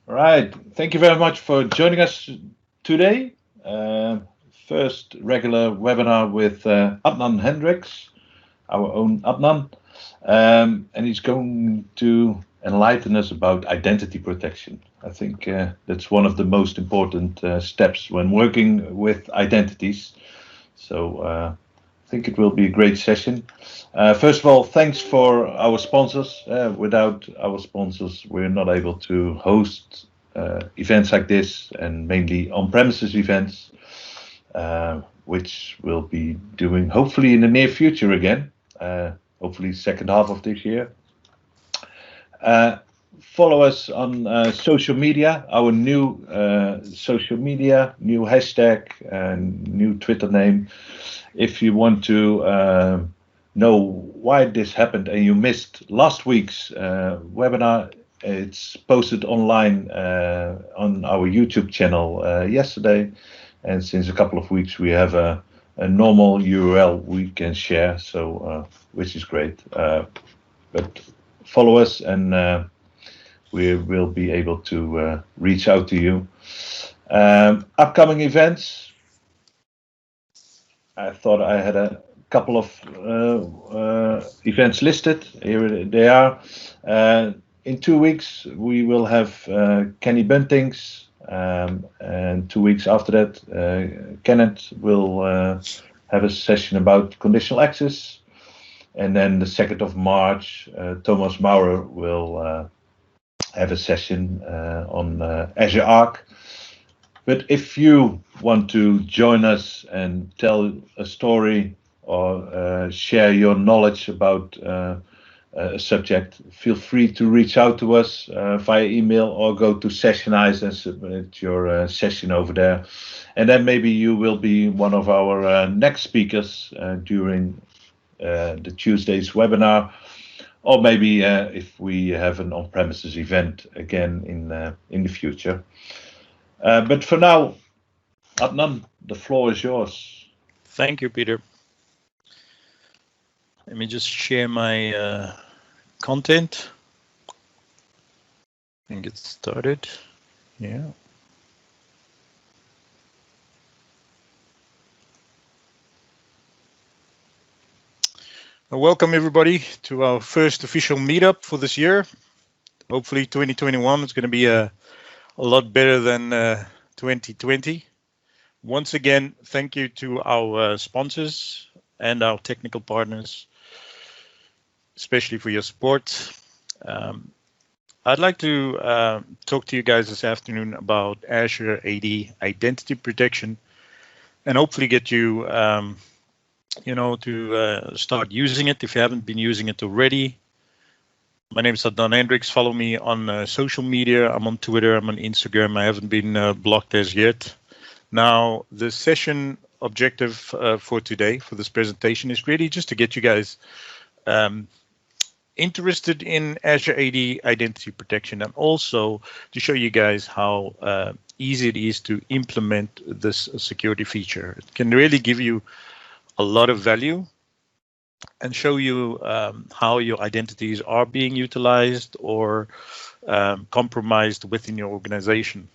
All right. Thank you very much for joining us today. Uh, First regular webinar with Adnan Hendricks, our own Adnan. And he's going to enlighten us about identity protection. I think that's one of the most important steps when working with identities. So I think it will be a great session. First of all, thanks for our sponsors. Without our sponsors, we're not able to host events like this, and mainly on-premises events, which we'll be doing hopefully in the near future again. Hopefully, second half of this year. Uh, Follow us on social media, our new social media, new hashtag, and new Twitter name. If you want to know why this happened and you missed last week's webinar, it's posted online on our YouTube channel yesterday. And since a couple of weeks, we have a normal URL we can share, so which is great. But follow us, and we will be able to reach out to you. Upcoming events. I thought I had a couple of events listed. Here they are. In 2 weeks, we will have Kenny Bunting's, and 2 weeks after that, Kenneth will have a session about conditional access. And then the 2nd of March, Thomas Maurer will have a session on Azure Arc. But if you want to join us and tell a story or share your knowledge about a subject, feel free to reach out to us via email or go to Sessionize and submit your session over there. And then maybe you will be one of our next speakers during the Tuesday's webinar. Or maybe if we have an on-premises event again in the future. But for now, Adnan, the floor is yours. Thank you, Peter. Let me just share my content and get started. Yeah. Welcome everybody to our first official meetup for this year. Hopefully 2021 is going to be a lot better than 2020. Once again, thank you to our sponsors and our technical partners, especially for your support. I'd like to talk to you guys this afternoon about Azure AD Identity Protection, and hopefully get you to start using it if you haven't been using it already. My name is Adnan Hendricks. Follow me on social media. I'm on Twitter, I'm on Instagram. I haven't been blocked as yet. Now, the session objective for today, for this presentation, is really just to get you guys interested in Azure AD Identity Protection, and also to show you guys how easy it is to implement this security feature. It can really give you a lot of value and show you how your identities are being utilized or compromised within your organization.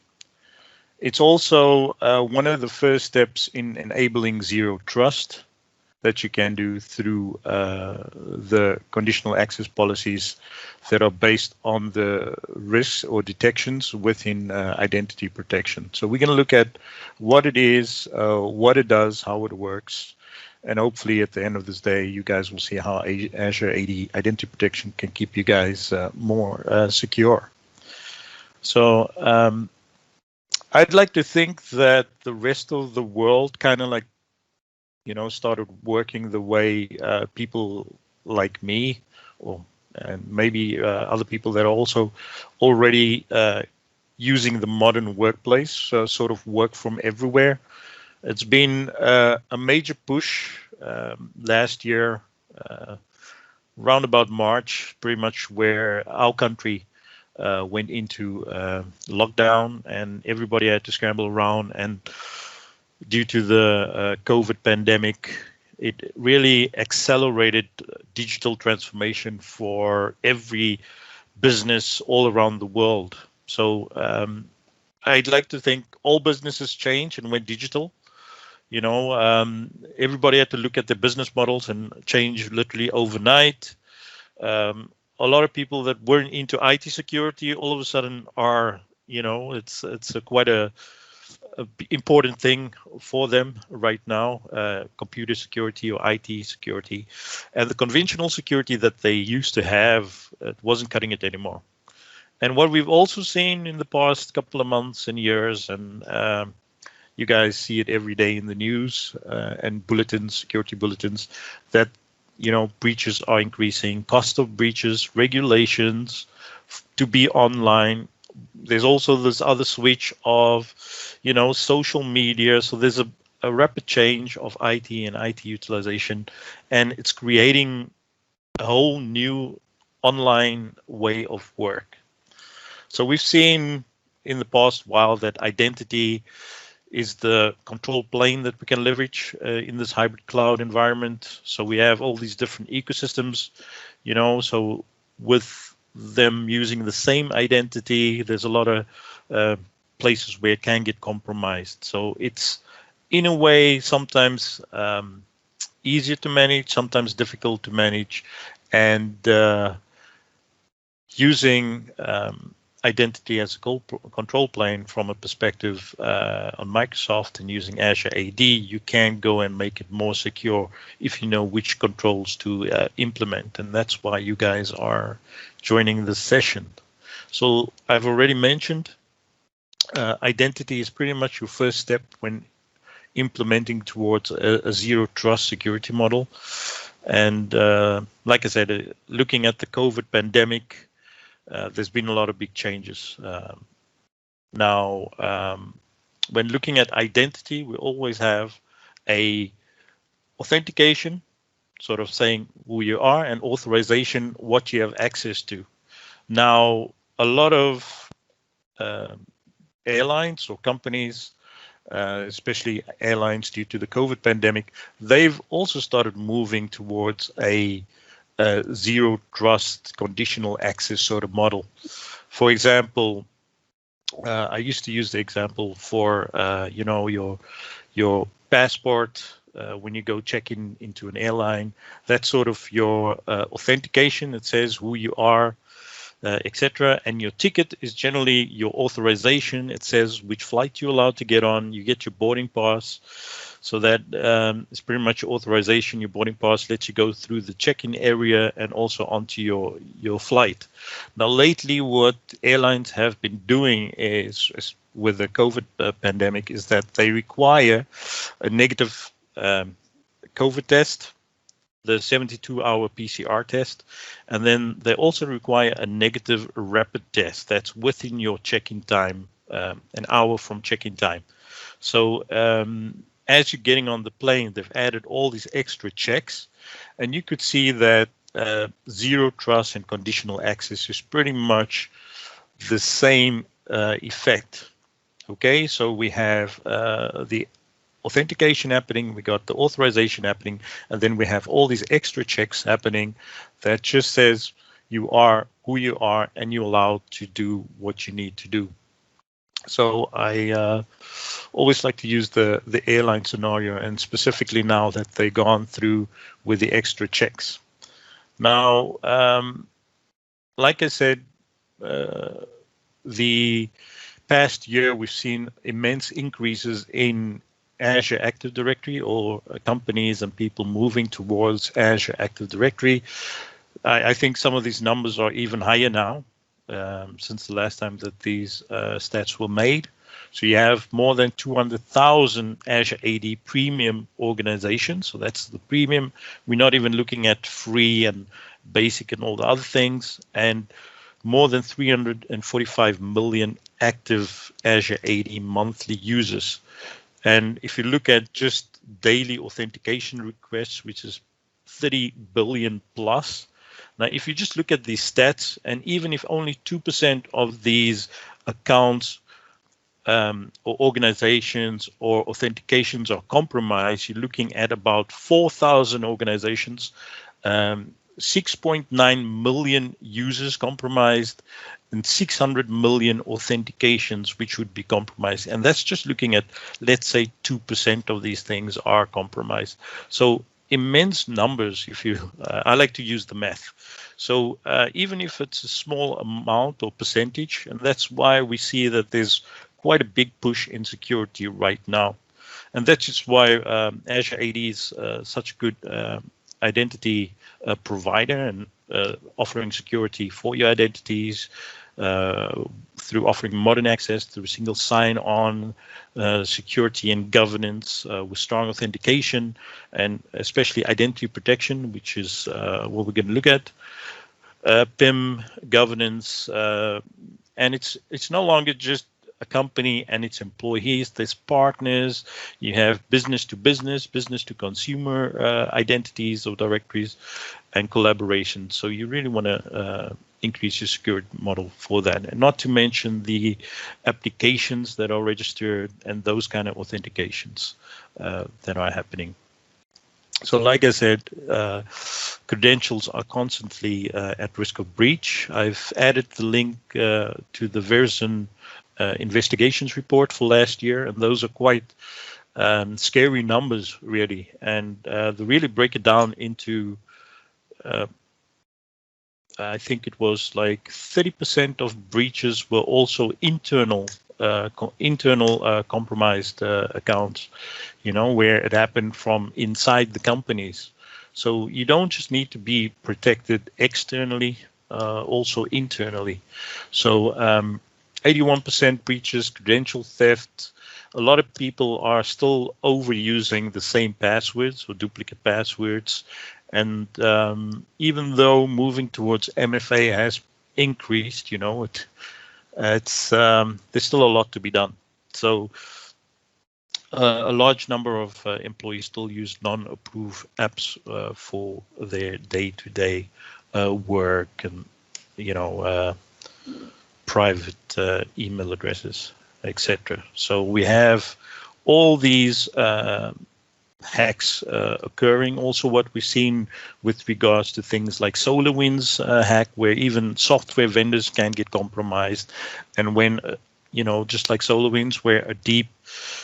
It's also one of the first steps in enabling zero trust that you can do through the conditional access policies that are based on the risks or detections within identity protection. So we're going to look at what it is, what it does, how it works, and hopefully at the end of this day, you guys will see how Azure AD Identity Protection can keep you guys more secure. So I'd like to think that the rest of the world kind of started working the way people like me, and maybe other people that are also already using the modern workplace, sort of work from everywhere. It's been a major push last year, round about March, pretty much, where our country went into lockdown and everybody had to scramble around. And due to the COVID pandemic, it really accelerated digital transformation for every business all around the world. So I'd like to think all businesses changed and went digital. Everybody had to look at their business models and change literally overnight. A lot of people that weren't into IT security all of a sudden are, it's quite a important thing for them right now, computer security or IT security. And the conventional security that they used to have, it wasn't cutting it anymore. And what we've also seen in the past couple of months and years, and you guys see it every day in the news and bulletins, security bulletins, that breaches are increasing, cost of breaches, regulations to be online. There's also this other switch of, social media. So there's a rapid change of IT and IT utilization, and it's creating a whole new online way of work. So we've seen in the past while that identity is the control plane that we can leverage in this hybrid cloud environment. So we have all these different ecosystems, so with them using the same identity, there's a lot of places where it can get compromised. So it's, in a way, sometimes easier to manage, sometimes difficult to manage, and using identity as a control plane from a perspective on Microsoft and using Azure AD, you can go and make it more secure if you know which controls to implement. And that's why you guys are joining this session. So I've already mentioned identity is pretty much your first step when implementing towards a zero trust security model. And like I said, looking at the COVID pandemic, there's been a lot of big changes. Now, when looking at identity, we always have a authentication, sort of saying who you are, and authorization, what you have access to. Now, a lot of airlines or companies, especially airlines due to the COVID pandemic, they've also started moving towards a zero trust conditional access sort of model. For example, I used to use the example for your passport when you go check in into an airline. That's sort of your authentication. It says who you are, etc. And your ticket is generally your authorization. It says which flight you're allowed to get on. You get your boarding pass. So that is pretty much your authorization. Your boarding pass lets you go through the check-in area and also onto your flight. Now, lately, what airlines have been doing is with the COVID pandemic is that they require a negative COVID test, the 72-hour PCR test, and then they also require a negative rapid test that's within your check-in time, an hour from check-in time. So as you're getting on the plane, they've added all these extra checks, and you could see that zero trust and conditional access is pretty much the same effect. Okay, so we have the authentication happening, we got the authorization happening, and then we have all these extra checks happening that just says you are who you are and you're allowed to do what you need to do. So I always like to use the airline scenario, and specifically now that they've gone through with the extra checks. Now, like I said, the past year we've seen immense increases in Azure Active Directory, or companies and people moving towards Azure Active Directory. I think some of these numbers are even higher now. Since the last time that these stats were made. So you have more than 200,000 Azure AD premium organizations. So that's the premium. We're not even looking at free and basic and all the other things. And more than 345 million active Azure AD monthly users. And if you look at just daily authentication requests, which is 30 billion plus. Now, if you just look at these stats, and even if only 2% of these accounts or organizations or authentications are compromised, you're looking at about 4,000 organizations 6.9 million users compromised and 600 million authentications which would be compromised. And that's just looking at, let's say, 2% of these things are compromised. So immense numbers. If you, I like to use the math. So even if it's a small amount or percentage, and that's why we see that there's quite a big push in security right now. And that's just why Azure AD is such a good identity provider and offering security for your identities through offering modern access through single sign-on, security and governance with strong authentication, and especially identity protection, which is what we're going to look at. PIM governance, and it's no longer just a company and its employees. There's partners. You have business to business, business to consumer identities or directories, and collaboration. So you really want to increase your security model for that, and not to mention the applications that are registered and those kind of authentications that are happening. So like I said, credentials are constantly at risk of breach. I've added the link to the Verizon investigations report for last year, and those are quite scary numbers, really. And they really break it down into, I think it was like 30% of breaches were also internal compromised accounts, you know, where it happened from inside the companies. So you don't just need to be protected externally, also internally. So 81% breaches, credential theft. A lot of people are still overusing the same passwords or duplicate passwords. And even though moving towards MFA has increased, you know, it's there's still a lot to be done. So a large number of employees still use non-approved apps for their day-to-day work and, you know, private email addresses, etc. So we have all these hacks occurring. Also, what we've seen with regards to things like SolarWinds hack, where even software vendors can get compromised. And when, you know, just like SolarWinds, where a deep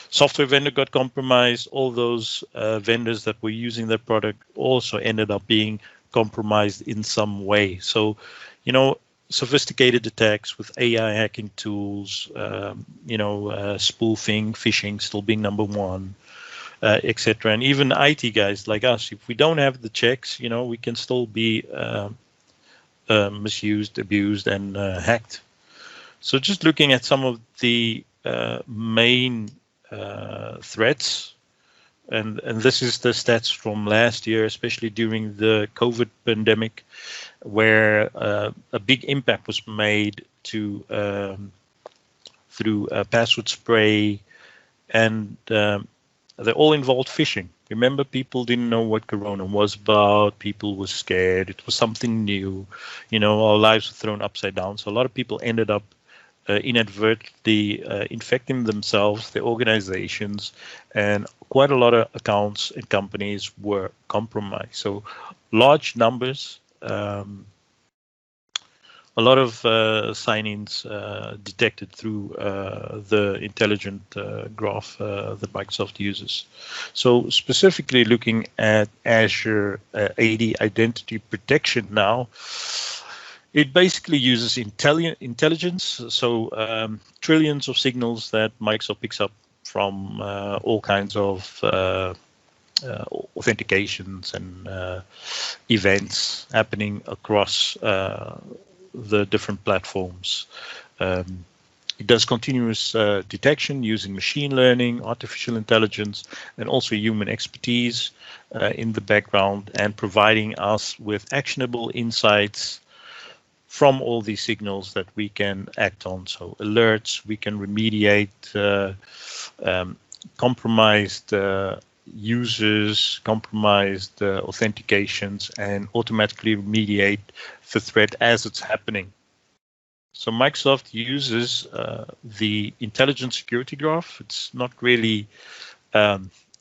software vendor got compromised, all those vendors that were using their product also ended up being compromised in some way. So, you know, sophisticated attacks with AI hacking tools, you know, spoofing, phishing still being number one. Etc. And even IT guys like us, if we don't have the checks, you know, we can still be misused, abused, and hacked. So just looking at some of the main threats, and this is the stats from last year, especially during the COVID pandemic, where a big impact was made to through password spray, and they all involved phishing. Remember, people didn't know what Corona was about. People were scared. It was something new. You know, our lives were thrown upside down. So a lot of people ended up inadvertently infecting themselves, their organizations, and quite a lot of accounts and companies were compromised. So large numbers, a lot of sign-ins detected through the intelligent graph that Microsoft uses. So specifically looking at Azure AD Identity Protection now, it basically uses intelligence, so trillions of signals that Microsoft picks up from all kinds of authentications and events happening across the different platforms. It does continuous detection using machine learning, artificial intelligence, and also human expertise in the background, and providing us with actionable insights from all these signals that we can act on. So alerts, we can remediate compromised users, compromised authentications, and automatically remediate the threat as it's happening. So Microsoft uses the intelligent security graph. It's not really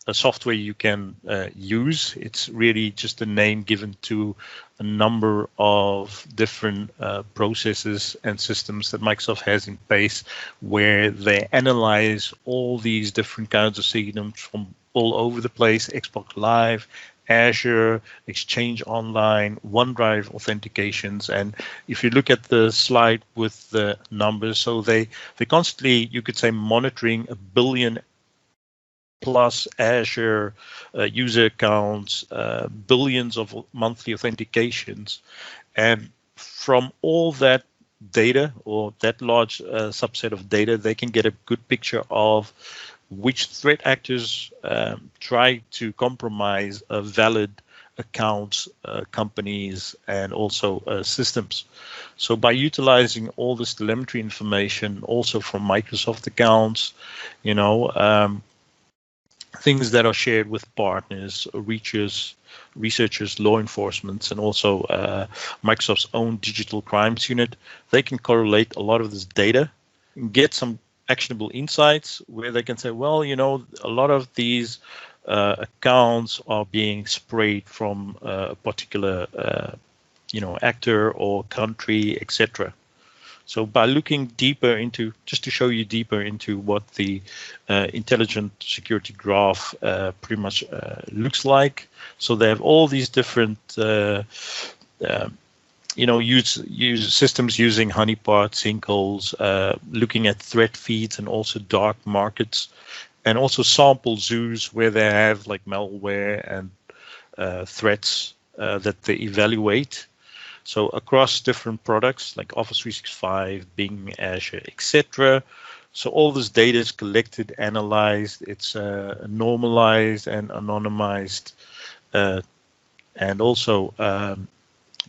a software you can use. It's really just a name given to a number of different processes and systems that Microsoft has in place, where they analyze all these different kinds of systems from all over the place: Xbox Live, Azure, Exchange Online, OneDrive authentications. And if you look at the slide with the numbers, so they constantly, you could say, monitoring 1 billion plus Azure user accounts, billions of monthly authentications. And from all that data, or that large subset of data, they can get a good picture of which threat actors try to compromise valid accounts, companies, and also systems. So by utilizing all this telemetry information, also from Microsoft accounts, things that are shared with partners, researchers, law enforcement, and also Microsoft's own digital crimes unit, they can correlate a lot of this data and get some actionable insights where they can say, well, a lot of these accounts are being sprayed from a particular, actor or country, etc. So by looking deeper into, just to show you deeper into what the intelligent security graph pretty much looks like. So they have all these different use systems using honeypot, sinkholes, looking at threat feeds and also dark markets, and also sample zoos where they have like malware and threats that they evaluate. So across different products like Office 365, Bing, Azure, etc. So all this data is collected, analyzed, it's normalized and anonymized, and also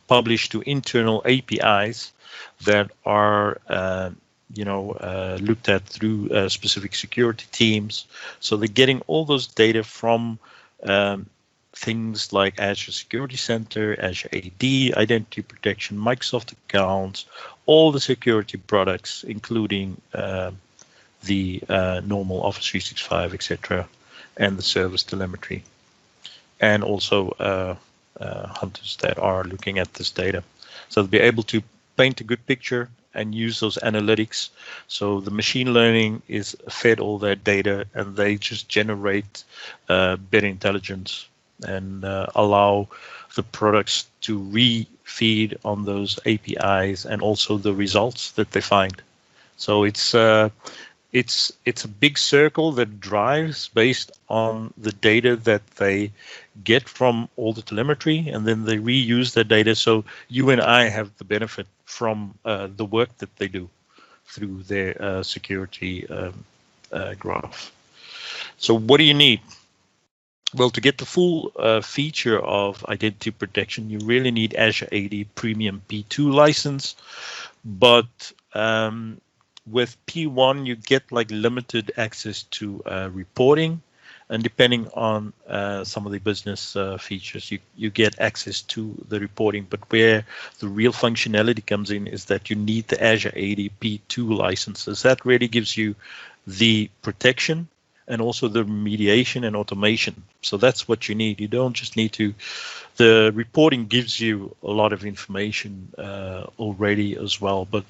published to internal APIs that are looked at through specific security teams. So they're getting all those data from things like Azure Security Center, Azure AD, Identity Protection, Microsoft accounts, all the security products, including the normal Office 365, etc., and the service telemetry, and also hunters that are looking at this data. So they'll be able to paint a good picture and use those analytics. So the machine learning is fed all that data, and they just generate better intelligence and allow the products to re-feed on those APIs and also the results that they find. So it's a big circle that drives based on the data that they get from all the telemetry, and then they reuse that data. So you and I have the benefit from the work that they do through their security graph. So what do you need? Well, to get the full feature of identity protection, you really need Azure AD Premium P2 license. But with P1, you get like limited access to reporting. And depending on some of the business features, you get access to the reporting. But where the real functionality comes in is that you need the Azure AD P2 licenses. That really gives you the protection and also the remediation and automation. So that's what you need. You don't just need to, the reporting gives you a lot of information already as well, but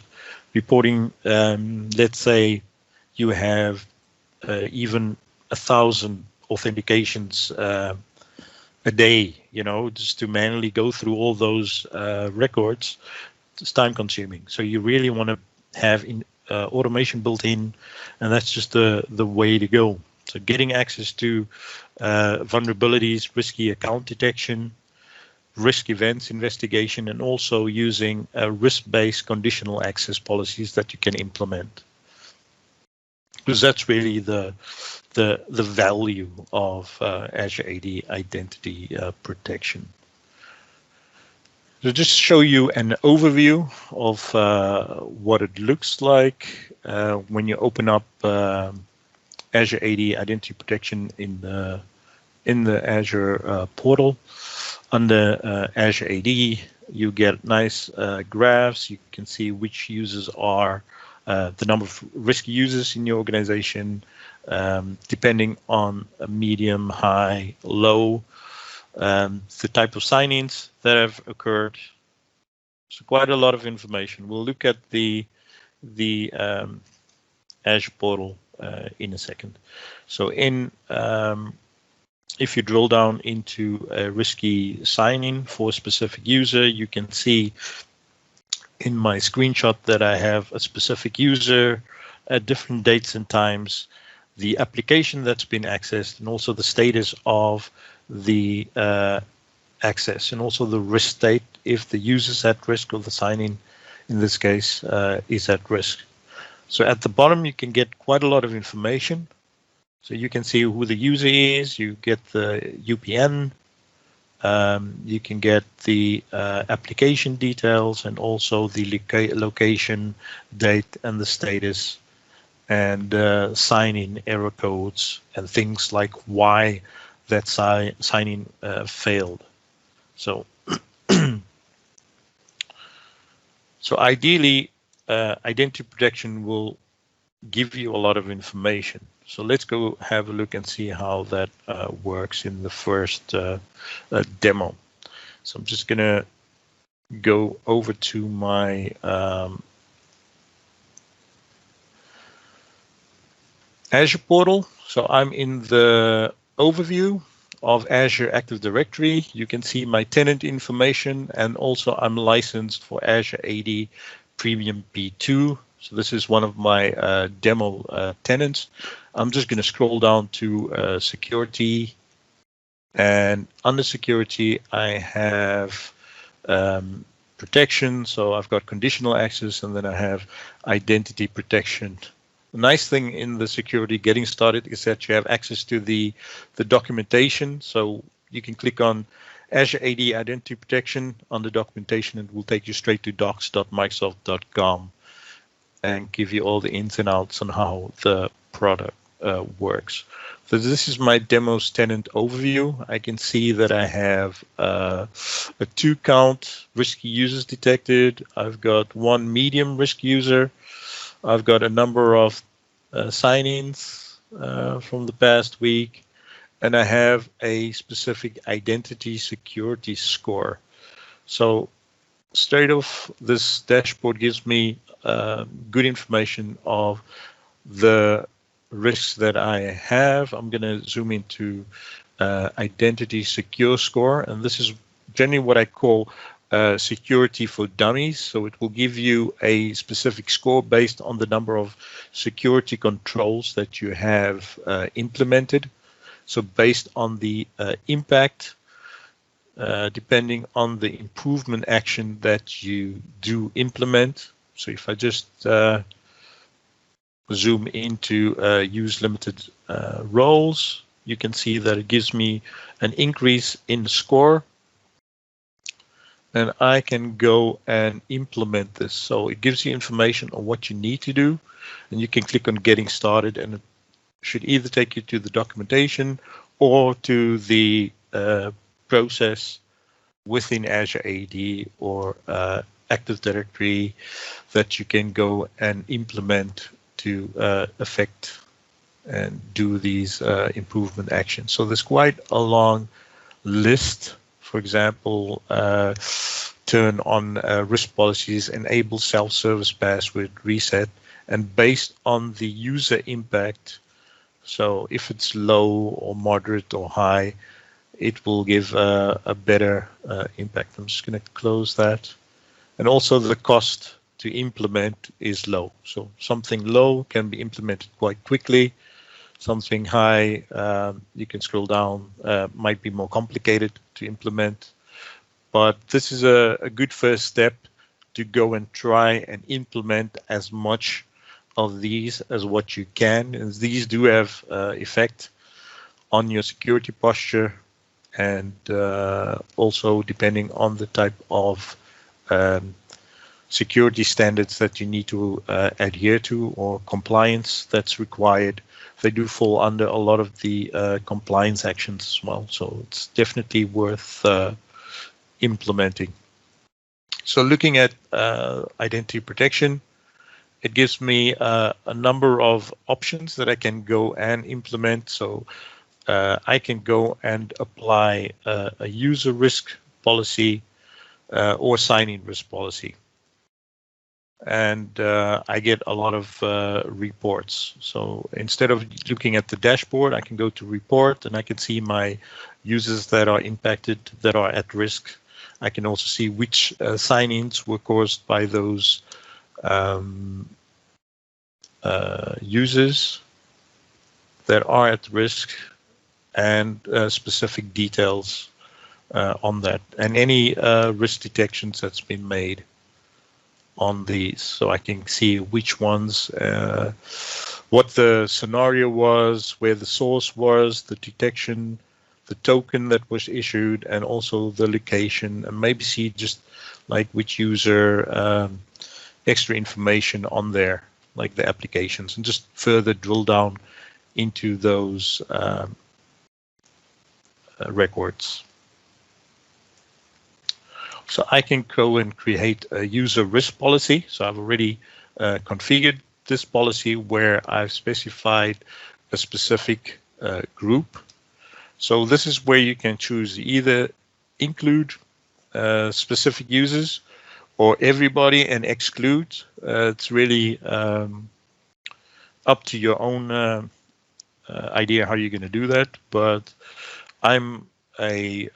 reporting, let's say you have even 1,000 authentications a day, just to manually go through all those records, it's time consuming. So you really want to have automation built in, and that's just the way to go. So getting access to vulnerabilities, risky account detection, risk events investigation, and also using risk-based conditional access policies that you can implement. Because that's really the value of Azure AD Identity Protection. So just show you an overview of what it looks like when you open up Azure AD Identity Protection in the Azure portal. Under Azure AD, you get nice graphs. You can see which users are the number of risky users in your organization, depending on a medium, high, low, the type of sign-ins that have occurred. So quite a lot of information. We'll look at the Azure portal in a second. So if you drill down into a risky sign-in for a specific user, you can see in my screenshot that I have a specific user at different dates and times, the application that's been accessed, and also the status of the access, and also the risk state, if the user's at risk or the sign-in, in this case, is at risk. So at the bottom, you can get quite a lot of information. So you can see who the user is, you get the UPN, you can get the application details, and also the location, date, and the status, and sign-in error codes, and things like why that sign-in failed. So, so ideally, identity protection will give you a lot of information. So let's go have a look and see how that works in the first demo. So I'm just going to go over to my Azure portal. So I'm in the overview of Azure Active Directory. You can see my tenant information, and also I'm licensed for Azure AD Premium P2. So this is one of my demo tenants. I'm just going to scroll down to security, and under security I have protection. So I've got conditional access, and then I have identity protection. The nice thing in the security getting started is that you have access to the documentation. So you can click on Azure AD Identity Protection on the documentation, and it will take you straight to docs.microsoft.com and give you all the ins and outs on how the product works. So this is my demos tenant overview. I can see that I have a 2 count risky users detected. I've got 1 medium risk user. I've got a number of sign-ins from the past week, and I have a specific identity security score. So straight off, this dashboard gives me good information of the risks that I have. I'm going to zoom into identity secure score, and this is generally what I call security for dummies. So it will give you a specific score based on the number of security controls that you have implemented. So based on the impact, depending on the improvement action that you do implement. So if I just zoom into use limited roles, you can see that it gives me an increase in score, and I can go and implement this. So it gives you information on what you need to do, and you can click on getting started, and it should either take you to the documentation or to the process within Azure AD or Active Directory that you can go and implement to affect and do these improvement actions. So there's quite a long list. For example, turn on risk policies, enable self-service password reset, and based on the user impact, so if it's low or moderate or high, it will give a better impact. I'm just going to close that. And also the cost to implement is low. So something low can be implemented quite quickly. Something high, you can scroll down, might be more complicated to implement. But this is a good first step to go and try and implement as much of these as what you can. And these do have effect on your security posture, and also depending on the type of security standards that you need to adhere to or compliance that's required. They do fall under a lot of the compliance actions as well. So it's definitely worth implementing. So looking at identity protection, it gives me a number of options that I can go and implement. So I can go and apply a user risk policy or sign-in risk policy. And I get a lot of reports. So instead of looking at the dashboard, I can go to report and I can see my users that are impacted, that are at risk. I can also see which sign-ins were caused by those users that are at risk, and specific details on that, and any risk detections that's been made on these. So I can see which ones, what the scenario was, where the source was, the detection, the token that was issued, and also the location, and maybe see just like which user, extra information on there, like the applications, and just further drill down into those records. So I can go and create a user risk policy. So I've already configured this policy where I've specified a specific group. So this is where you can choose either include specific users or everybody and exclude. It's really up to your own idea how you're going to do that. But I'm a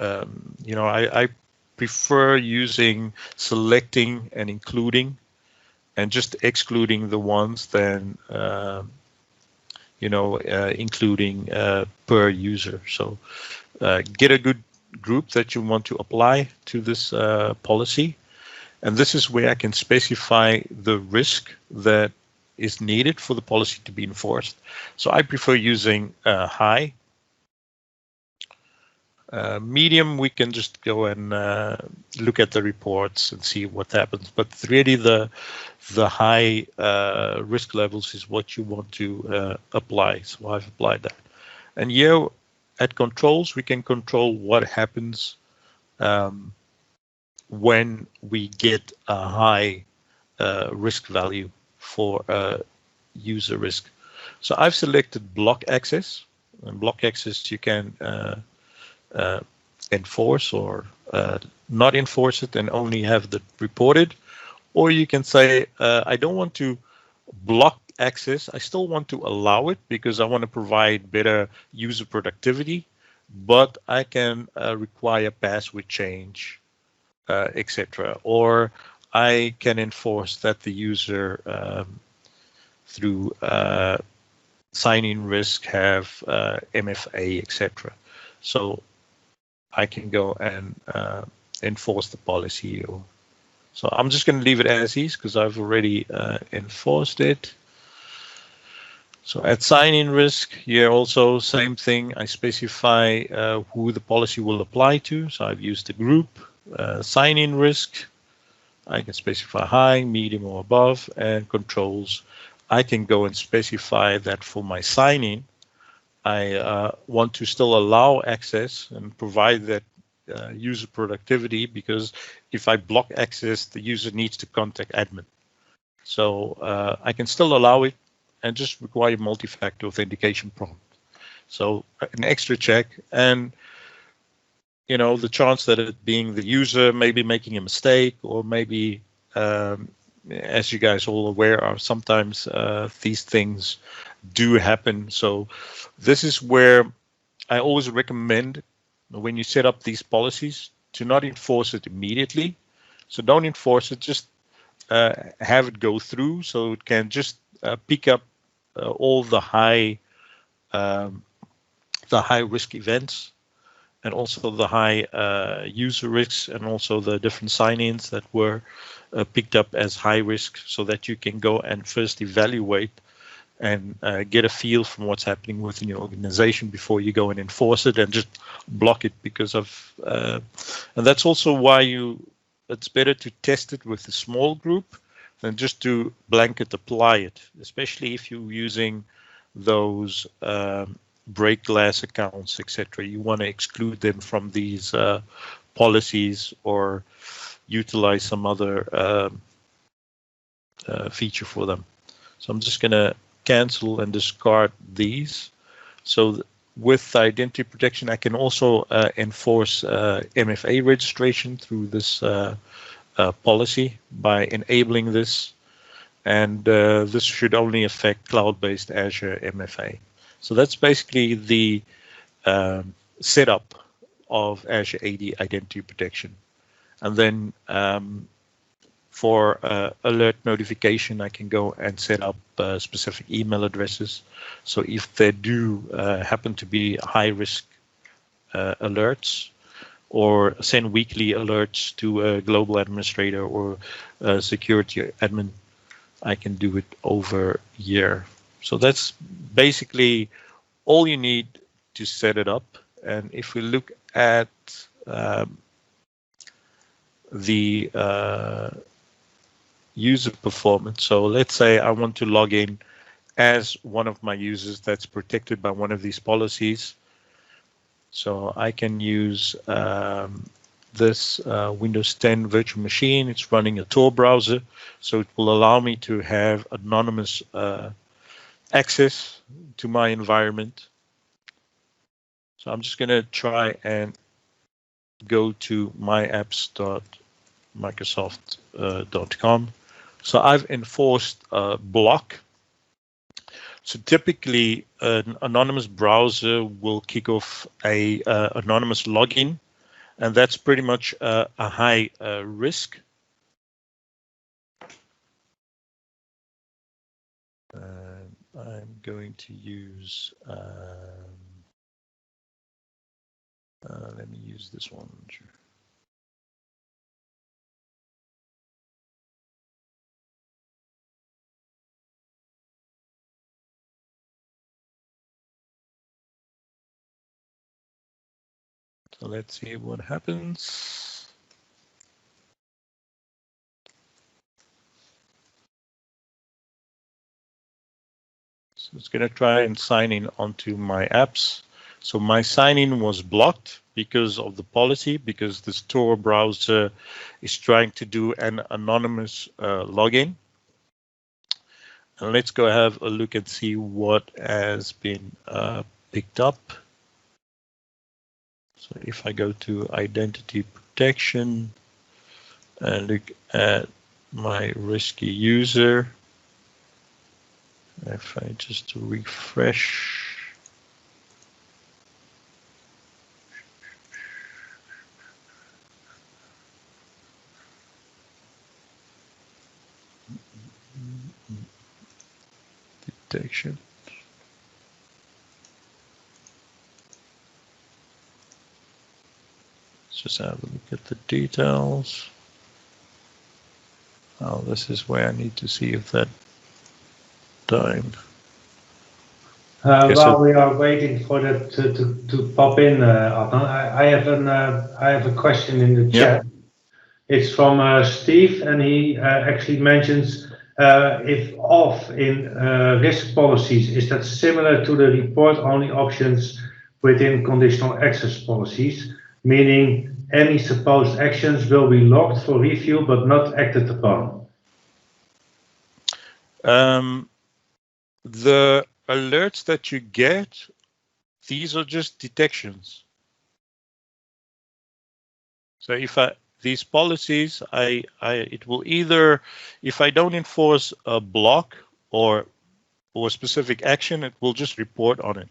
I prefer using selecting and including, and just excluding the ones than including per user. So get a good group that you want to apply to this policy, and this is where I can specify the risk that is needed for the policy to be enforced. So I prefer using high. Medium, we can just go and look at the reports and see what happens. But really, the high risk levels is what you want to apply. So I've applied that. And here at controls, we can control what happens when we get a high risk value for user risk. So I've selected block access. And block access, you can enforce or not enforce it and only have the reported, or you can say I don't want to block access, I still want to allow it because I want to provide better user productivity, but I can require password change, etc. Or I can enforce that the user through sign-in risk have MFA, etc. So I can go and enforce the policy. So I'm just going to leave it as is because I've already enforced it. So at sign-in risk, here also same thing. I specify who the policy will apply to. So I've used the group. Sign-in risk, I can specify high, medium, or above, and controls. I can go and specify that for my sign-in, I want to still allow access and provide that user productivity, because if I block access, the user needs to contact admin. So I can still allow it and just require multi-factor authentication prompt. So an extra check, and the chance that it being the user maybe making a mistake, or maybe as you guys all aware are, sometimes these things do happen. So this is where I always recommend, when you set up these policies, to not enforce it immediately. So don't enforce it, just have it go through so it can just pick up all the high risk events, and also the high user risks, and also the different sign-ins that were picked up as high risk, so that you can go and first evaluate and get a feel from what's happening within your organization before you go and enforce it and just block it. Because of and that's also why it's better to test it with a small group than just to blanket apply it, especially if you're using those break glass accounts, etc. You want to exclude them from these policies, or utilize some other feature for them. So I'm just going to cancel and discard these. So with identity protection, I can also enforce MFA registration through this policy by enabling this. And this should only affect cloud-based Azure MFA. So that's basically the setup of Azure AD Identity Protection. And then for alert notification, I can go and set up specific email addresses. So if there do happen to be high-risk alerts, or send weekly alerts to a global administrator or a security admin, I can do it over here. So that's basically all you need to set it up. And if we look at the user performance, so let's say I want to log in as one of my users that's protected by one of these policies. So I can use this Windows 10 virtual machine. It's running a Tor browser, so it will allow me to have anonymous access to my environment. So I'm just going to try and go to myapps.microsoft.com. So I've enforced a block. So typically, an anonymous browser will kick off a anonymous login, and that's pretty much a high risk. I'm going to use, let me use this one. So let's see what happens. So it's going to try and sign in onto my apps. So my sign-in was blocked because of the policy, because the Tor browser is trying to do an anonymous login. And let's go have a look and see what has been picked up. So if I go to identity protection and look at my risky user, if I just refresh, detection. Let's just have a look at the details. Oh, this is where I need to see if that died. While we are waiting for that to pop in, Adnan, I have a question in the chat. It's from Steve, and he actually mentions if off in risk policies, is that similar to the report-only options within conditional access policies, meaning any supposed actions will be logged for review but not acted upon? The alerts that you get, these are just detections. So if these policies, it will either, if I don't enforce a block or a specific action, it will just report on it.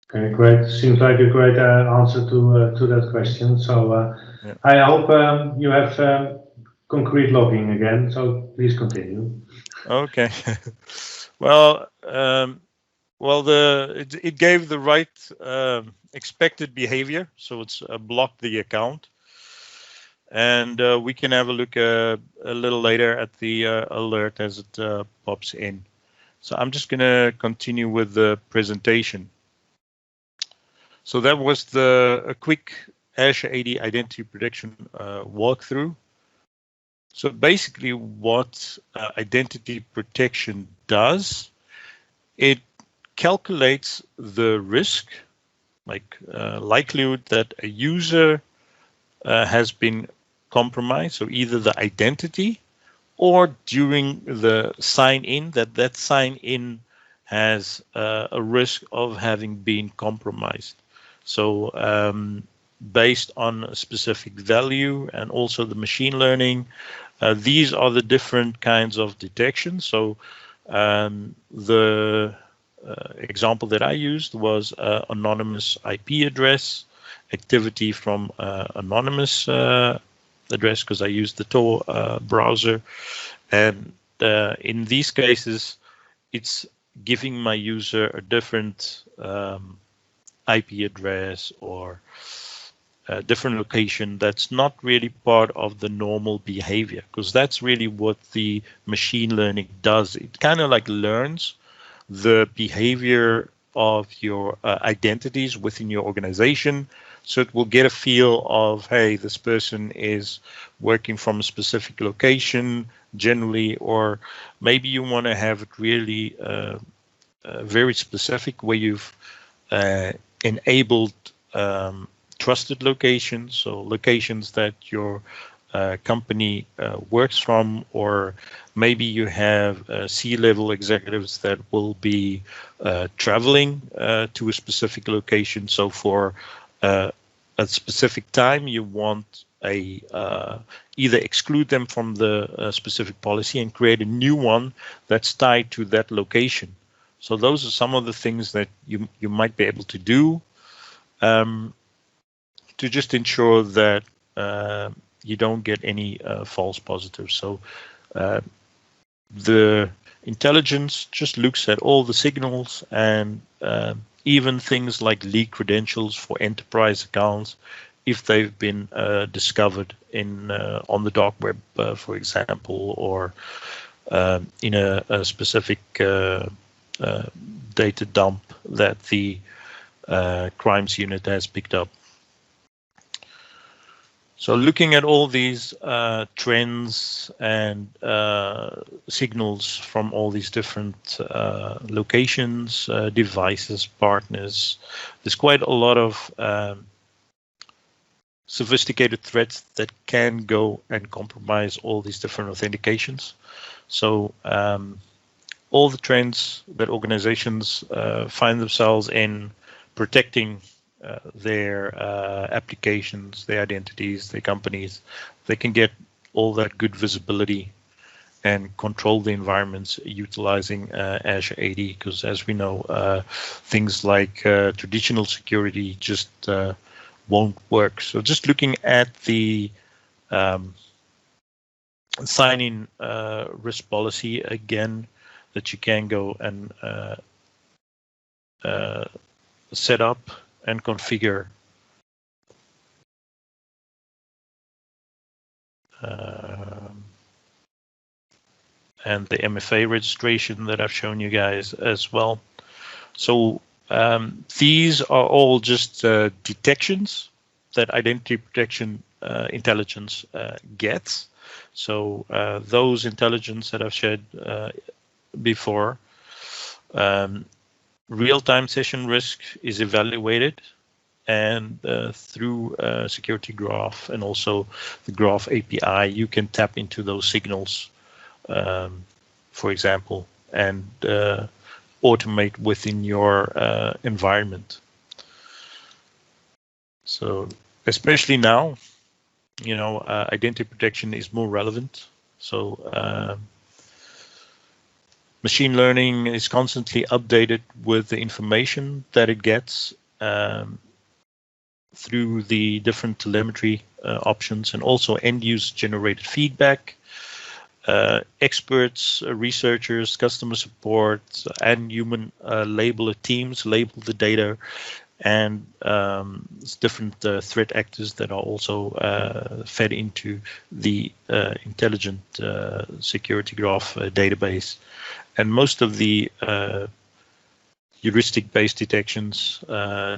Okay, great. Seems like a great answer to that question. So yeah. I hope you have concrete logging again. So please continue. Okay. Well, it gave the right expected behavior, so it's blocked the account, and we can have a look a little later at the alert as it pops in. So I'm just going to continue with the presentation. So that was a quick Azure AD Identity Protection walkthrough. So basically what identity protection does, it calculates the risk, like likelihood that a user has been compromised, so either the identity or during the sign-in, that sign-in has a risk of having been compromised. So based on a specific value and also the machine learning, these are the different kinds of detection. So the example that I used was anonymous IP address, activity from anonymous address, because I used the Tor browser. And in these cases, it's giving my user a different IP address or a different location that's not really part of the normal behavior, because that's really what the machine learning does. It kind of like learns the behavior of your identities within your organization. So it will get a feel of, hey, this person is working from a specific location generally, or maybe you want to have it really very specific, where you've enabled trusted locations, so locations that your company works from, or maybe you have C-level executives that will be traveling to a specific location. So for a specific time, you want either exclude them from the specific policy and create a new one that's tied to that location. So those are some of the things that you might be able to do to just ensure that you don't get any false positives. So the intelligence just looks at all the signals, and even things like leak credentials for enterprise accounts, if they've been discovered in on the dark web, for example, or in a specific data dump that the crimes unit has picked up. So looking at all these trends and signals from all these different locations, devices, partners, there's quite a lot of sophisticated threats that can go and compromise all these different authentications. So all the trends that organizations find themselves in protecting their applications, their identities, their companies, they can get all that good visibility and control the environments utilizing Azure AD, because as we know, things like traditional security just won't work. So just looking at the sign-in risk policy again, that you can go and set up and configure and the MFA registration that I've shown you guys as well. So these are all just detections that identity protection intelligence gets. So those intelligence that I've shared before, real-time session risk is evaluated, and through Security Graph and also the Graph API, you can tap into those signals, for example, and automate within your environment. So especially now, you know, identity protection is more relevant. So machine learning is constantly updated with the information that it gets through the different telemetry options, and also end-user generated feedback. Experts, researchers, customer support, and human labeler teams label the data, and different threat actors that are also fed into the intelligent Security Graph database. And most of the heuristic-based detections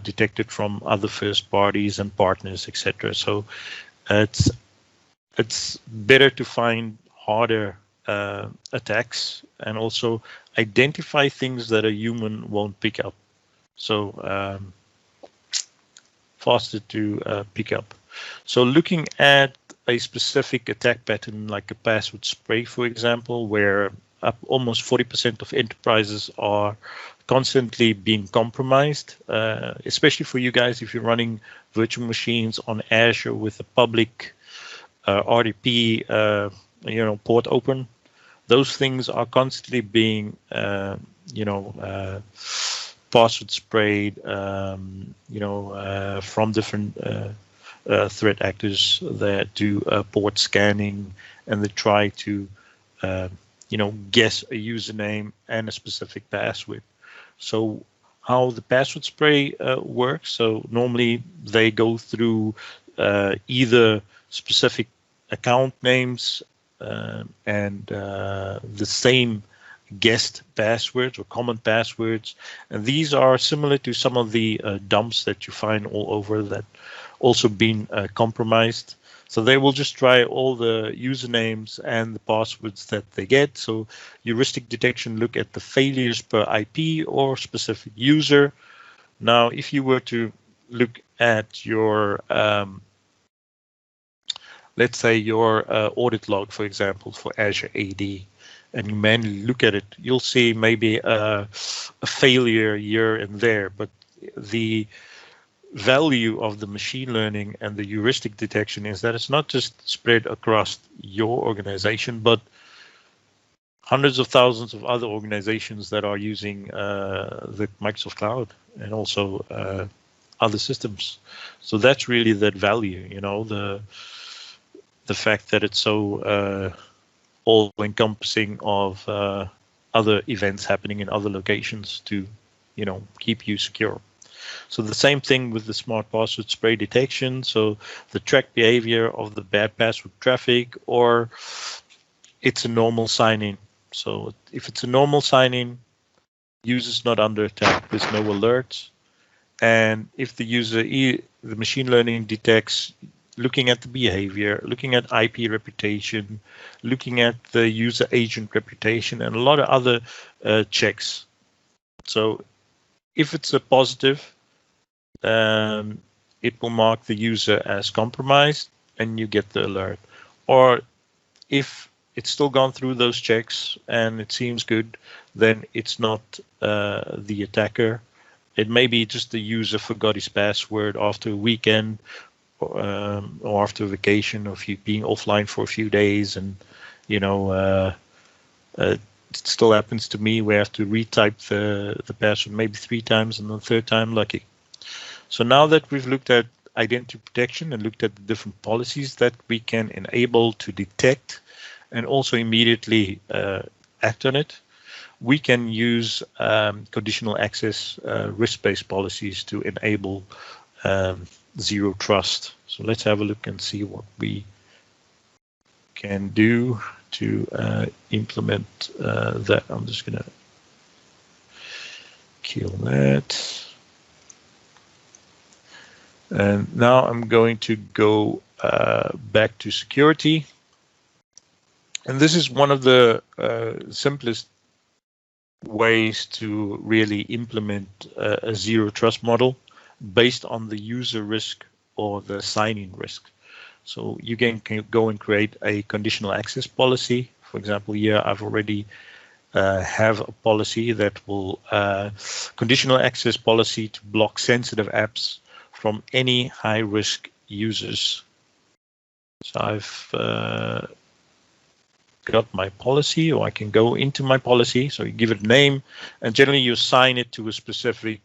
detected from other first parties and partners, etc. So it's better to find harder attacks and also identify things that a human won't pick up. So faster to pick up. So looking at a specific attack pattern like a password spray, for example, where almost 40% of enterprises are constantly being compromised, especially for you guys if you're running virtual machines on Azure with a public RDP, port open. Those things are constantly being, password sprayed, from different threat actors that do port scanning, and they try to, guess a username and a specific password. So how the password spray works, so normally they go through either specific account names and the same guessed passwords or common passwords, and these are similar to some of the dumps that you find all over that also been compromised. So they will just try all the usernames and the passwords that they get. So heuristic detection look at the failures per IP or specific user. Now, if you were to look at your let's say your audit log, for example, for Azure AD, and you manually look at it, you'll see maybe a failure here and there, but the value of the machine learning and the heuristic detection is that it's not just spread across your organization, but hundreds of thousands of other organizations that are using the Microsoft Cloud and also other systems. So that's really that value, the fact that it's so all-encompassing of other events happening in other locations to, keep you secure. So the same thing with the smart password spray detection. So the track behavior of the bad password traffic, or it's a normal sign-in. So if it's a normal sign-in, user's not under attack, there's no alerts. And if the the machine learning detects, looking at the behavior, looking at IP reputation, looking at the user agent reputation, and a lot of other checks. So if it's a positive, it will mark the user as compromised and you get the alert. Or if it's still gone through those checks and it seems good, then it's not the attacker. It may be just the user forgot his password after a weekend or after a vacation, or being offline for a few days, and it still happens to me where I have to retype the password maybe 3 times, and the third time lucky. So now that we've looked at identity protection and looked at the different policies that we can enable to detect and also immediately act on it, we can use conditional access risk-based policies to enable zero trust. So let's have a look and see what we can do to implement that. I'm just going to kill that. And now I'm going to go back to security. And this is one of the simplest ways to really implement a zero trust model based on the user risk or the sign-in risk. So you can go and create a conditional access policy. For example, here I've already have a policy that will conditional access policy to block sensitive apps from any high-risk users. So I've got my policy, or I can go into my policy. So you give it a name, and generally you assign it to a specific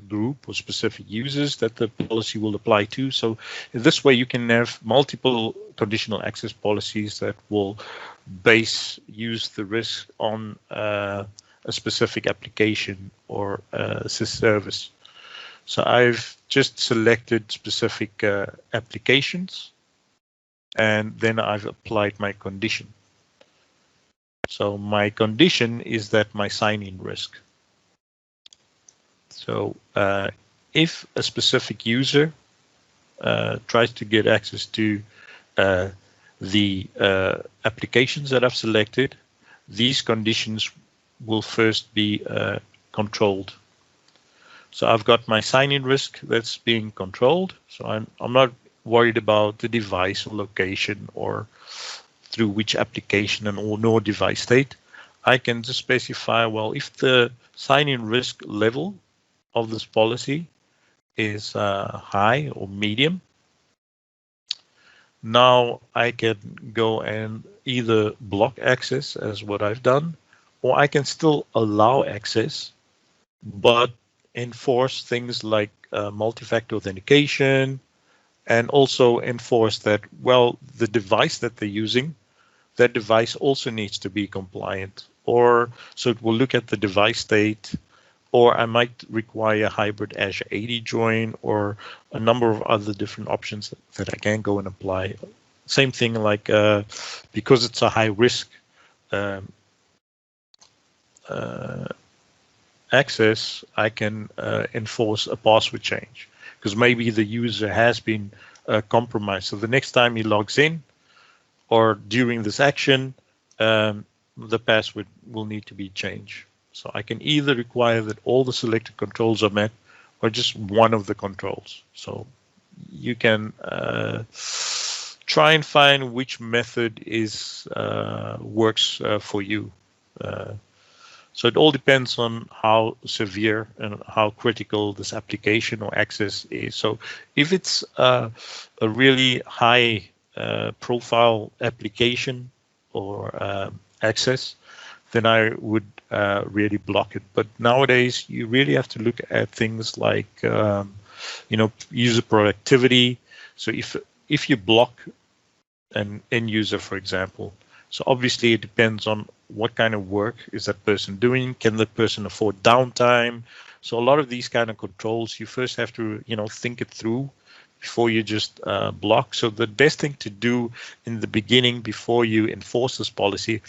group or specific users that the policy will apply to. So in this way, you can have multiple conditional access policies that will use the risk on a specific application or service. So I've just selected specific applications, and then I've applied my condition. So my condition is that my sign-in risk. So if a specific user tries to get access to the applications that I've selected, these conditions will first be controlled. So I've got my sign-in risk that's being controlled. So I'm not worried about the device or location or through which application and or no device state, I can just specify, well, if the sign-in risk level of this policy is high or medium, now I can go and either block access as what I've done, or I can still allow access, but enforce things like multi-factor authentication, and also enforce that, well, the device that they're using, that device also needs to be compliant. Or so it will look at the device state, or I might require a hybrid Azure AD join, or a number of other different options that I can go and apply. Same thing like because it's a high risk access, I can enforce a password change, because maybe the user has been compromised. So the next time he logs in or during this action, the password will need to be changed. So I can either require that all the selected controls are met or just one of the controls. So you can try and find which method is works for you. So it all depends on how severe and how critical this application or access is. So if it's a really high profile application or access, then I would really block it. But nowadays, you really have to look at things like, user productivity. So if you block an end user, for example, so obviously it depends on what kind of work is that person doing. Can that person afford downtime? So a lot of these kind of controls, you first have to, think it through before you just block. So the best thing to do in the beginning before you enforce this policy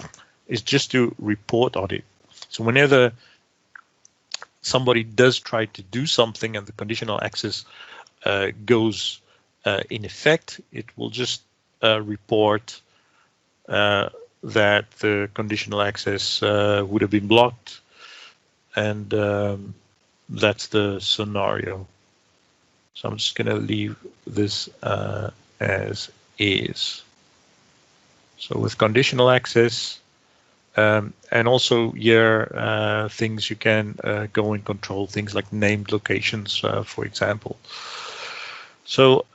is just to report on it. So whenever somebody does try to do something and the conditional access goes in effect, it will just report that the conditional access would have been blocked, and that's the scenario. So I'm just going to leave this as is. So with conditional access, and also here things you can go and control, things like named locations, for example. So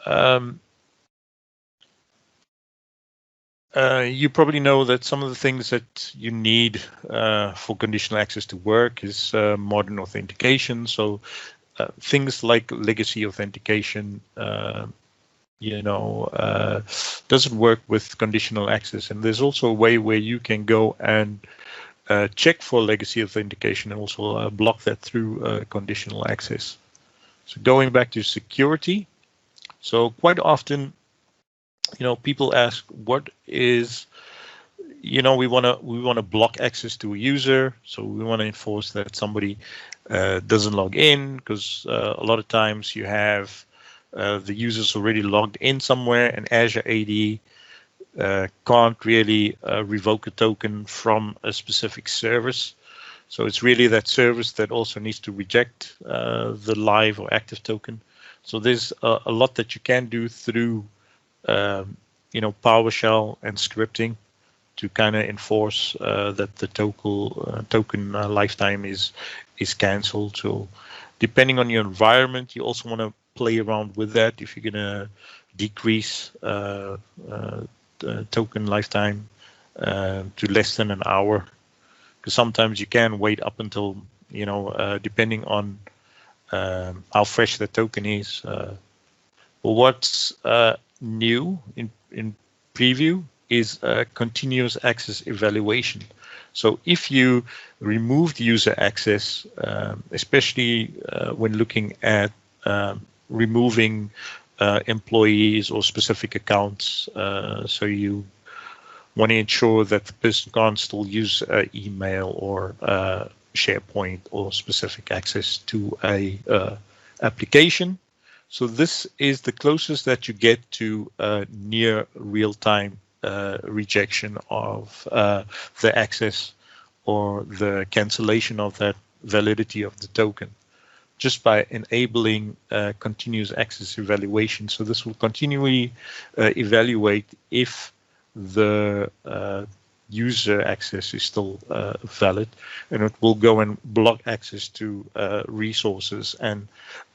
you probably know that some of the things that you need for conditional access to work is modern authentication. So things like legacy authentication, doesn't work with conditional access. And there's also a way where you can go and check for legacy authentication and also block that through conditional access. So going back to security, so quite often, people ask, what is, we want to block access to a user. So we want to enforce that somebody doesn't log in, because a lot of times you have the users already logged in somewhere, and Azure AD can't really revoke a token from a specific service. So it's really that service that also needs to reject the live or active token. So there's a lot that you can do through PowerShell and scripting to kind of enforce that the token lifetime is cancelled. So depending on your environment, you also want to play around with that. If you're going to decrease the token lifetime to less than an hour, because sometimes you can wait up until, depending on how fresh the token is. But what's new in preview is continuous access evaluation. So if you remove the user access, especially when looking at removing employees or specific accounts, so you want to ensure that the person can't still use email or SharePoint or specific access to a application. So this is the closest that you get to near real-time rejection of the access or the cancellation of that validity of the token. just by enabling continuous access evaluation. So this will continually evaluate if the user access is still valid, and it will go and block access to resources and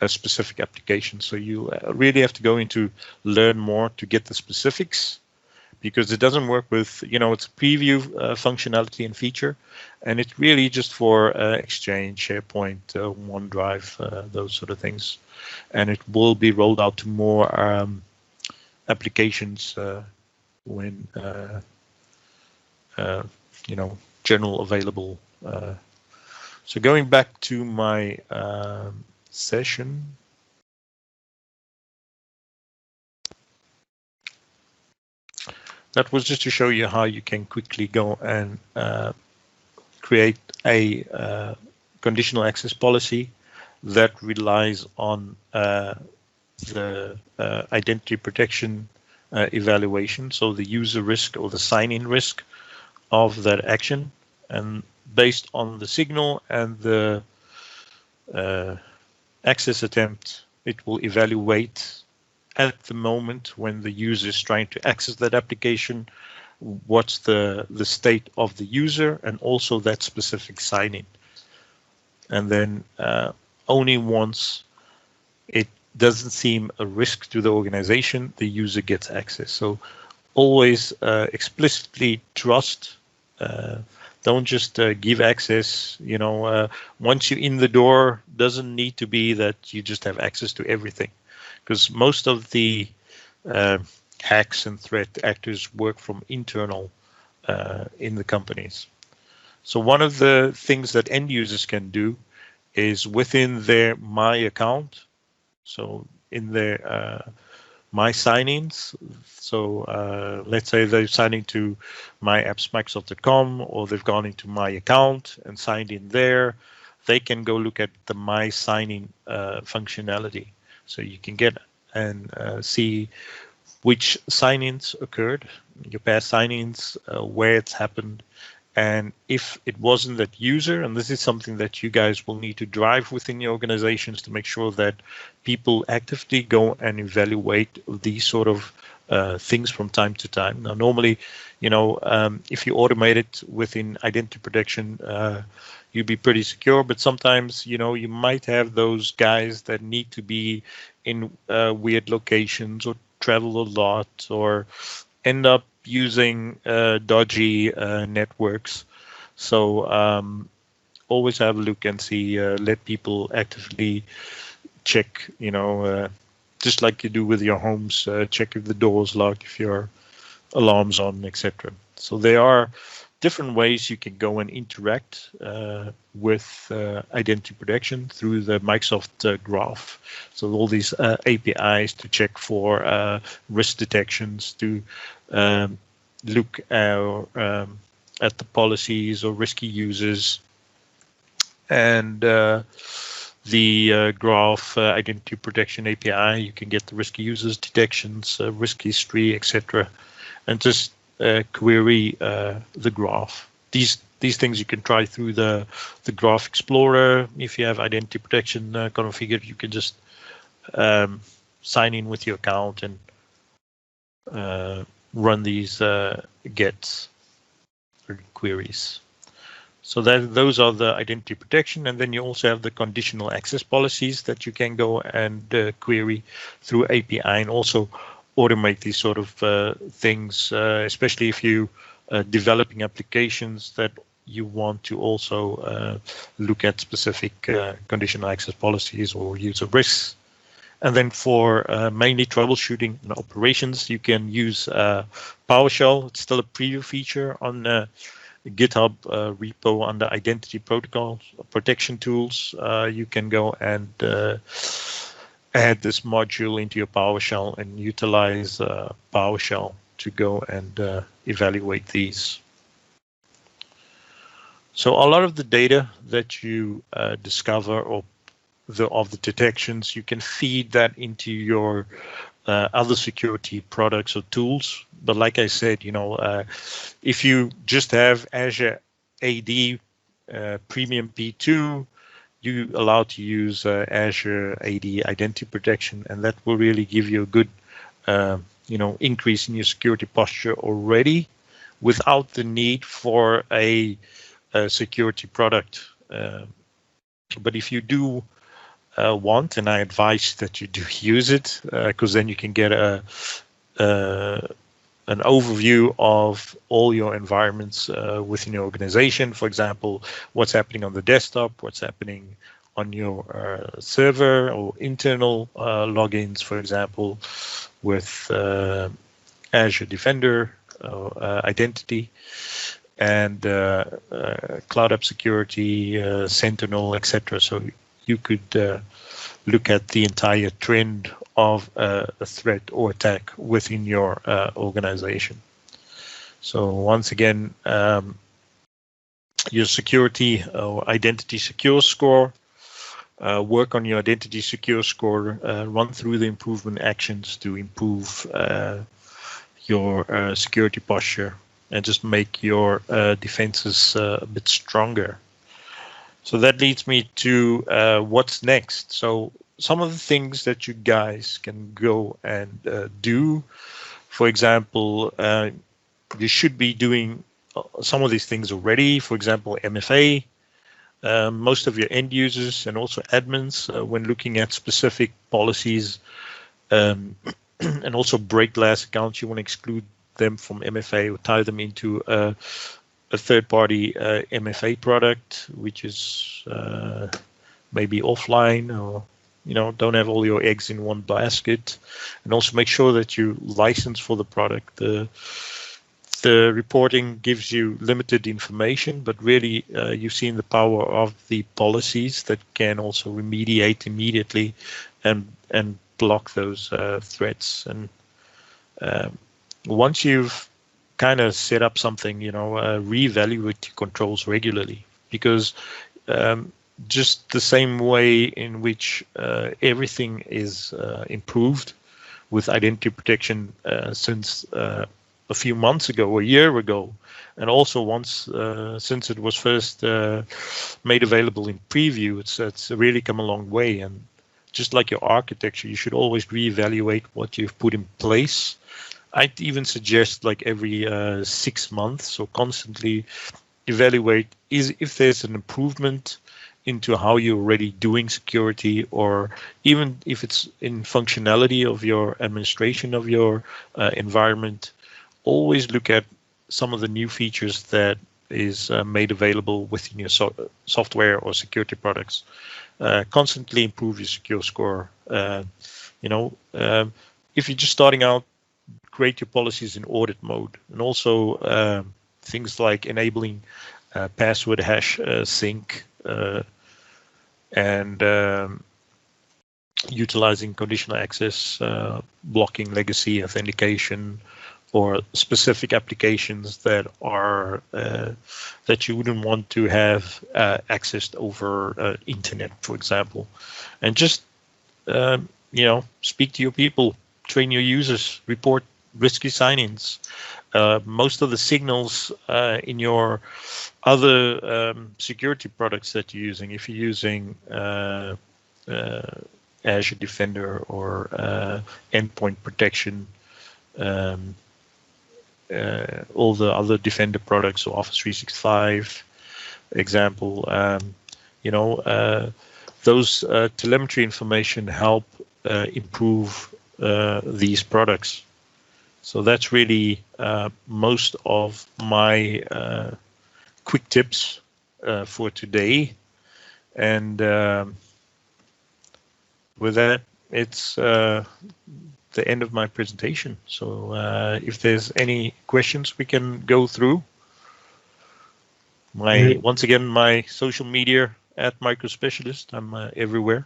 a specific application. So you really have to go into learn more to get the specifics, because it doesn't work with, it's a preview functionality and feature, and it's really just for Exchange, SharePoint, OneDrive, those sort of things. And it will be rolled out to more applications when general available. So going back to my session. That was just to show you how you can quickly go and create a conditional access policy that relies on the identity protection evaluation, so the user risk or the sign-in risk of that action, and based on the signal and the access attempt, it will evaluate at the moment when the user is trying to access that application, what's the state of the user and also that specific sign-in. And then only once it doesn't seem a risk to the organization, the user gets access. So always explicitly trust. Don't just give access. Once you're in the door, doesn't need to be that you just have access to everything, because most of the hacks and threat actors work from internal in the companies. So one of the things that end users can do is within their My account, so in their My sign-ins, so let's say they're signing to myappsmicrosoft.com, or they've gone into My account and signed in there, they can go look at the My sign-in functionality. So you can get and see which sign-ins occurred, your past sign-ins, where it's happened, and if it wasn't that user, and this is something that you guys will need to drive within your organizations to make sure that people actively go and evaluate these sort of things from time to time. Now, normally, if you automate it within identity protection, you'd be pretty secure, but sometimes, you might have those guys that need to be in weird locations or travel a lot or end up using dodgy networks. So always have a look and see, let people actively check, just like you do with your homes, check if the door's locked, if your alarm's on, etc. So there are different ways you can go and interact with identity protection through the Microsoft Graph. So all these APIs to check for risk detections, to look at the policies or risky users, and the Graph Identity Protection API, you can get the risky users detections, risk history, etc., and just query the graph. These things you can try through the Graph Explorer. If you have identity protection configured, you can just sign in with your account and run these gets or queries. So those are the identity protection, and then you also have the conditional access policies that you can go and query through API, and also automate these sort of things, especially if you developing applications that you want to also look at specific conditional access policies or user risks. And then for mainly troubleshooting and operations, you can use PowerShell. It's still a preview feature on GitHub repo under identity protocols, protection tools. You can go and add this module into your PowerShell and utilize PowerShell to go and evaluate these. So a lot of the data that you discover or of the detections, you can feed that into your other security products or tools. But like I said, if you just have Azure AD Premium P2, you allowed to use Azure AD Identity Protection, and that will really give you a good, increase in your security posture already, without the need for a security product. But if you do want, and I advise that you do use it, because then you can get an overview of all your environments within your organization. For example, what's happening on the desktop, what's happening on your server, or internal logins, for example, with Azure Defender identity, and Cloud App Security, Sentinel, etc. So you could look at the entire trend of a threat or attack within your organization. So once again, your security or identity secure score, work on your identity secure score, run through the improvement actions to improve your security posture, and just make your defenses a bit stronger. So that leads me to what's next. So some of the things that you guys can go and do. For example, you should be doing some of these things already. For example, MFA. Most of your end users and also admins, when looking at specific policies, and also break glass accounts, you want to exclude them from MFA or tie them into a third-party MFA product, which is maybe offline, or don't have all your eggs in one basket. And also make sure that you license for the product. The reporting gives you limited information, but really you've seen the power of the policies that can also remediate immediately and block those threats. And once you've kind of set up something, reevaluate your controls regularly, because just the same way in which everything is improved with identity protection since a few months ago or a year ago, and also once since it was first made available in preview, it's really come a long way. And just like your architecture, you should always reevaluate what you've put in place. I'd even suggest like every 6 months, or constantly evaluate if there's an improvement into how you're already doing security, or even if it's in functionality of your administration of your environment. Always look at some of the new features that is made available within your software or security products. Constantly improve your secure score. If you're just starting out, create your policies in audit mode, and also things like enabling password hash sync, and utilizing conditional access, blocking legacy authentication, or specific applications that are that you wouldn't want to have accessed over internet, for example. And just speak to your people, train your users, report risky sign-ins. Most of the signals in your other security products that you're using, if you're using Azure Defender or endpoint protection, all the other Defender products, so Office 365 example, those telemetry information help improve these products. So that's really most of my quick tips for today. And with that, it's the end of my presentation. So if there's any questions, we can go through. Once again, my social media @microspecialist. I'm everywhere.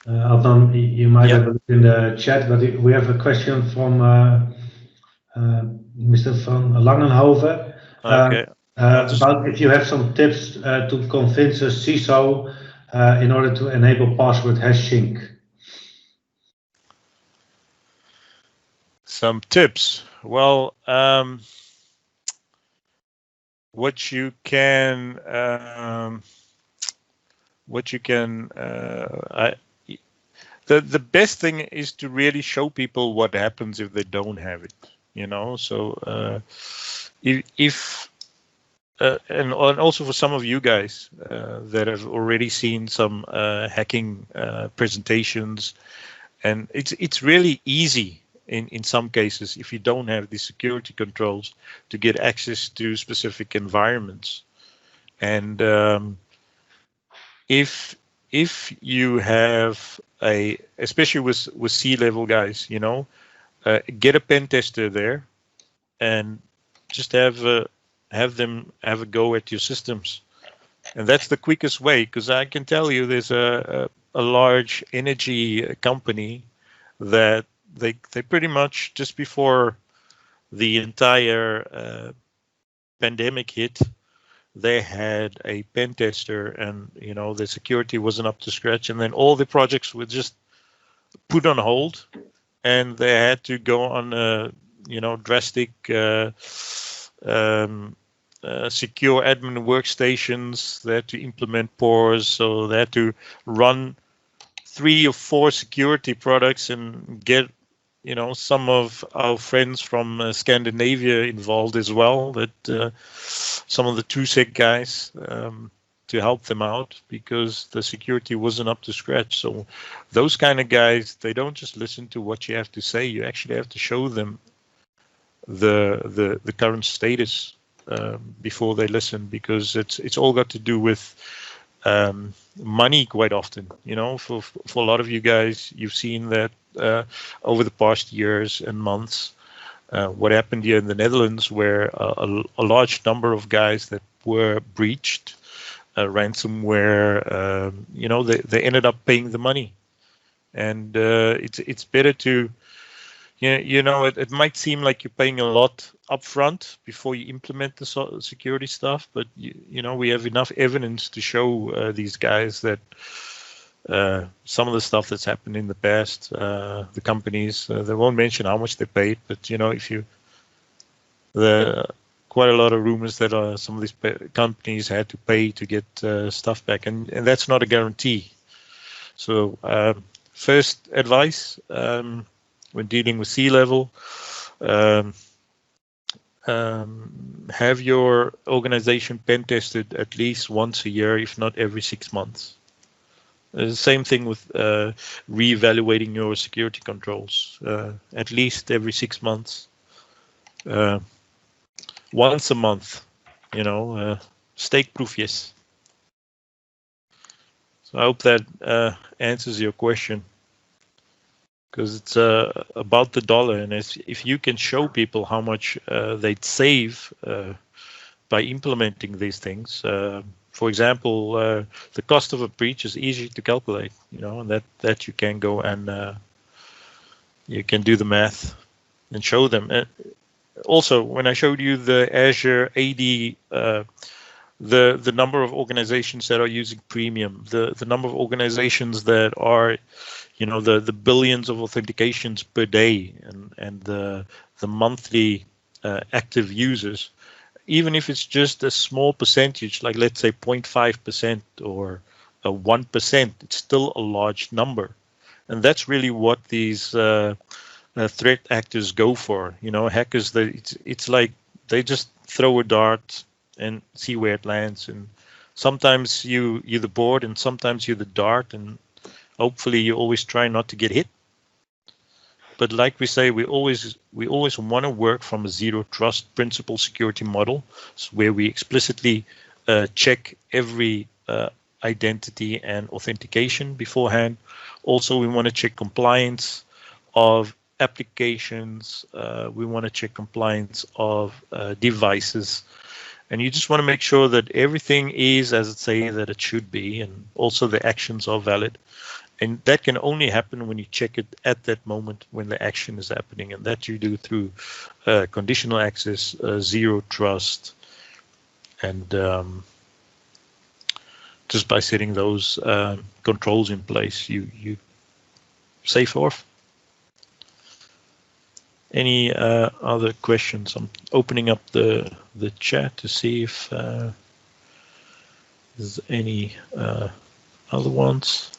Adnan, you might have a look in the chat, but we have a question from Mr. van Langenhoven. Okay. About if you have some tips to convince a CISO in order to enable password hash sync. Some tips. Well, what you can what you can, the best thing is to really show people what happens if they don't have it, you know. So if and also for some of you guys that have already seen some hacking presentations, and it's really easy in some cases, if you don't have the security controls, to get access to specific environments. And if you have especially with C-level guys, you know, get a pen tester there and just have them have a go at your systems. And that's the quickest way, because I can tell you there's a large energy company that they pretty much, just before the entire pandemic hit, they had a pen tester, and you know, the security wasn't up to scratch, and then all the projects were just put on hold, and they had to go on drastic secure admin workstations. They had to implement PORs, so they had to run 3 or 4 security products and get, you know, some of our friends from Scandinavia involved as well, that some of the TruSec guys, to help them out, because the security wasn't up to scratch. So those kind of guys, they don't just listen to what you have to say. You actually have to show them the current status before they listen, because it's all got to do with money quite often. You know, for a lot of you guys, you've seen that over the past years and months, what happened here in the Netherlands, where a large number of guys that were breached ransomware, you know, they ended up paying the money. And it's better to, you know, it might seem like you're paying a lot upfront before you implement the security stuff, but you know, we have enough evidence to show these guys that some of the stuff that's happened in the past, the companies, they won't mention how much they paid, but you know, if you, quite a lot of rumors that some of these companies had to pay to get stuff back, and that's not a guarantee. So first advice when dealing with C-level, have your organization pen tested at least once a year, if not every 6 months. The same thing with reevaluating your security controls, at least every 6 months. Once a month, you know, stake proof, yes. So I hope that answers your question, because it's about the dollar, and if you can show people how much they'd save by implementing these things. For example, the cost of a breach is easy to calculate, you know, and that you can go and you can do the math and show them. Also, when I showed you the Azure AD, the number of organizations that are using premium, the number of organizations that are, you know, the billions of authentications per day, and the monthly active users, even if it's just a small percentage, like let's say 0.5% or 1%, it's still a large number. And that's really what these threat actors go for. You know, hackers, it's like they just throw a dart and see where it lands. And sometimes you're the board, and sometimes you're the dart, and hopefully you always try not to get hit. But like we say, we always want to work from a zero trust principle security model, where we explicitly check every identity and authentication beforehand. Also, we want to check compliance of applications. We want to check compliance of devices. And you just want to make sure that everything is as it says that it should be, and also the actions are valid. And that can only happen when you check it at that moment when the action is happening, and that you do through conditional access, zero trust, and just by setting those controls in place, you safe off. Any other questions? I'm opening up the chat to see if there's any other ones.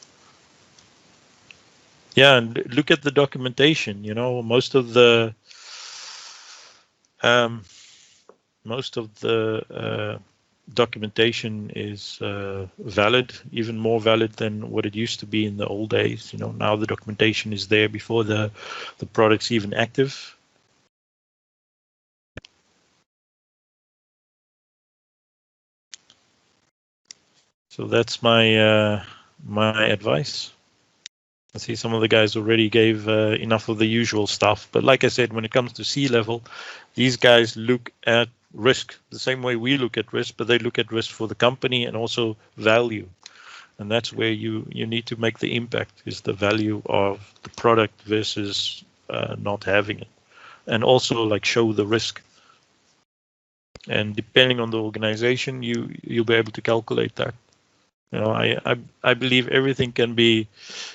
Yeah, and look at the documentation. You know, most of the documentation is valid, even more valid than what it used to be in the old days. You know, now the documentation is there before the product's even active. So that's my my advice. I see some of the guys already gave enough of the usual stuff, but like I said, when it comes to C-level, these guys look at risk the same way we look at risk, but they look at risk for the company and also value. And that's where you need to make the impact, is the value of the product versus not having it. And also like show the risk. And depending on the organization, you'll be able to calculate that. You know, I believe everything can be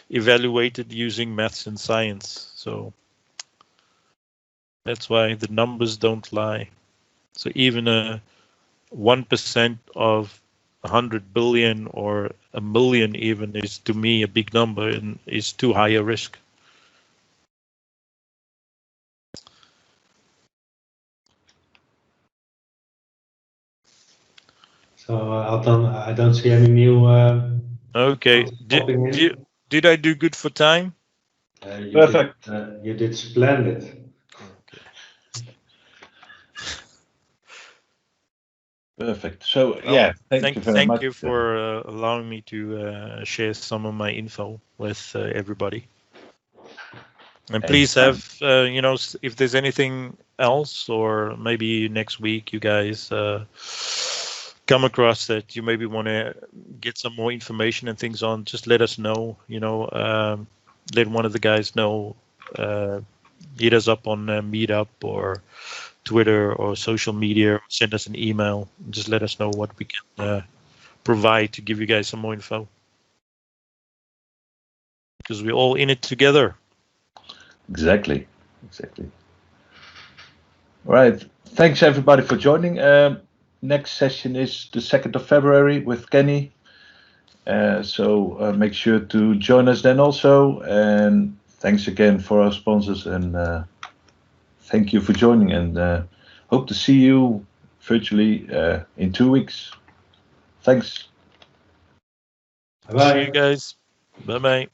evaluated using maths and science. So that's why the numbers don't lie. So even a 1% of 100 billion or a million even is, to me, a big number and is too high a risk. So I don't see any new. Okay. Did I do good for time? Perfect. You did splendid. Okay. Perfect. So Well, yeah, thank you very much. Thank you for allowing me to share some of my info with everybody. And please have, you know, if there's anything else, or maybe next week you guys come across that you maybe want to get some more information and things on, just let us know. You know, let one of the guys know. Hit us up on Meetup or Twitter or social media. Send us an email. Just let us know what we can provide to give you guys some more info. Because we're all in it together. Exactly. All right. Thanks everybody for joining. Next session is the 2nd of February with Kenny. So make sure to join us then also. And thanks again for our sponsors, and thank you for joining, and hope to see you virtually in 2 weeks. Thanks. Bye. See you guys. Bye-bye.